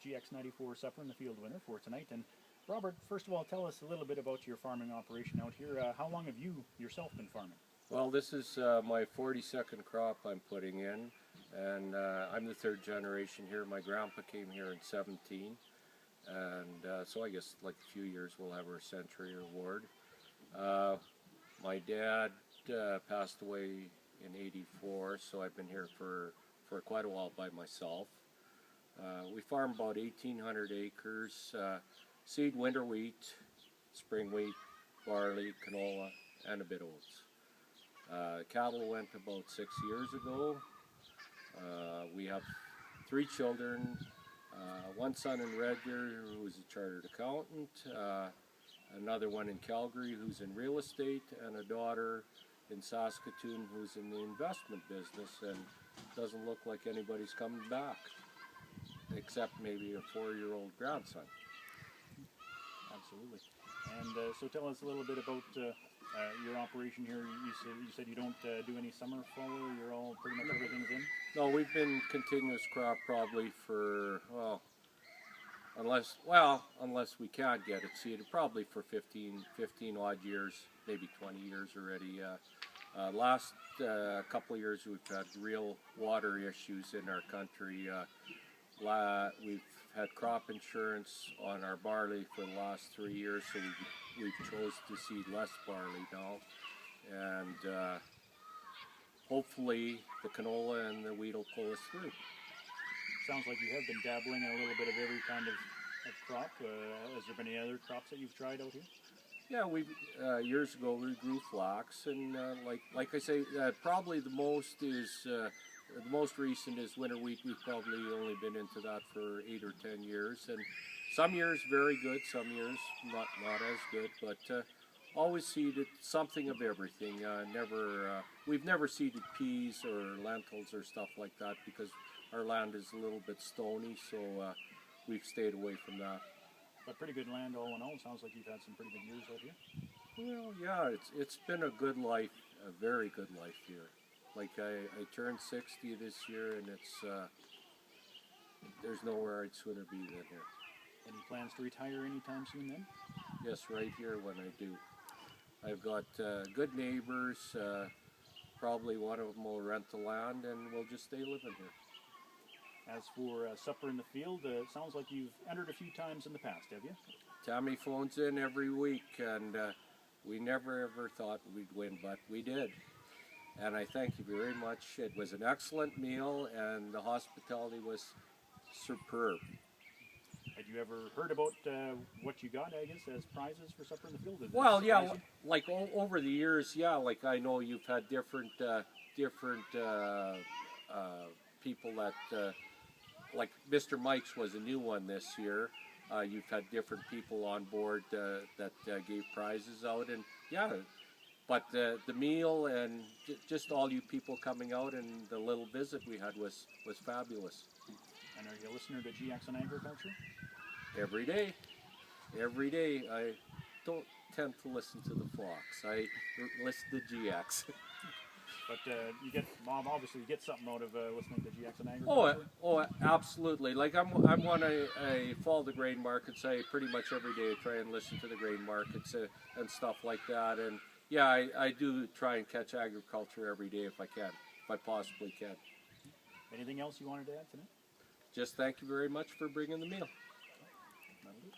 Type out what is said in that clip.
GX94 Supper in the Field winner for tonight. And Robert, first of all, tell us a little bit about your farming operation out here. How long have you yourself been farming? Well, this is my 42nd crop I'm putting in, and I'm the third generation here. My grandpa came here in 17, and so I guess like a few years we'll have our century award. My dad passed away in '84, so I've been here for quite a while by myself. We farm about 1,800 acres, seed winter wheat, spring wheat, barley, canola, and a bit of oats. Cattle went about 6 years ago. We have 3 children, one son in Red Deer who is a chartered accountant, another one in Calgary who's in real estate, and a daughter in Saskatoon who's in the investment business, and doesn't look like anybody's coming back, except maybe a 4-year-old grandson. Absolutely. And so tell us a little bit about your operation here. You said you don't do any summer forward. You're all pretty much everything's in. No, we've been continuous crop probably for unless we can't get it seeded, probably for 15 odd years, maybe 20 years already. Last couple of years we've had real water issues in our country. We've had crop insurance on our barley for the last 3 years, so we've chose to seed less barley now, and hopefully the canola and the wheat will pull us through. Sounds like you have been dabbling in a little bit of every kind of crop. Has there been any other crops that you've tried out here? Yeah, years ago we grew flax, and like I say, probably the most recent is winter wheat. We've probably only been into that for 8 or 10 years, and some years very good, some years not as good, but always seeded something of everything. We've never seeded peas or lentils or stuff like that because our land is a little bit stony, so we've stayed away from that. But pretty good land all in all. Sounds like you've had some pretty good years out here. Well, yeah, it's been a good life, a very good life here. Like I turned 60 this year, and there's nowhere I'd sooner be than here. Any plans to retire anytime soon then? Yes, right here when I do. I've got good neighbors. Probably one of them will rent the land, and we'll just stay living here. As for Supper in the Field, it sounds like you've entered a few times in the past, have you? Tammy phones in every week, and we never ever thought we'd win, but we did. And I thank you very much. It was an excellent meal, and the hospitality was superb. Had you ever heard about what you got, I guess, as prizes for Supper in the Field? Well, yeah, like over the years, yeah, like I know you've had different people that, like Mr. Mike's was a new one this year. You've had different people on board that gave prizes out, and yeah, but the meal and just all you people coming out and the little visit we had was fabulous. And are you a listener to GX on Agriculture? Every day. Every day. I don't tend to listen to the Fox. I listen to GX. But you get, Bob, obviously you get something out of listening to GX on Agriculture? Oh, absolutely. Like I follow the grain markets. I pretty much every day try and listen to the grain markets and stuff like that. And yeah, I do try and catch agriculture every day if I can, if I possibly can. Anything else you wanted to add tonight? Just thank you very much for bringing the meal. That'll do.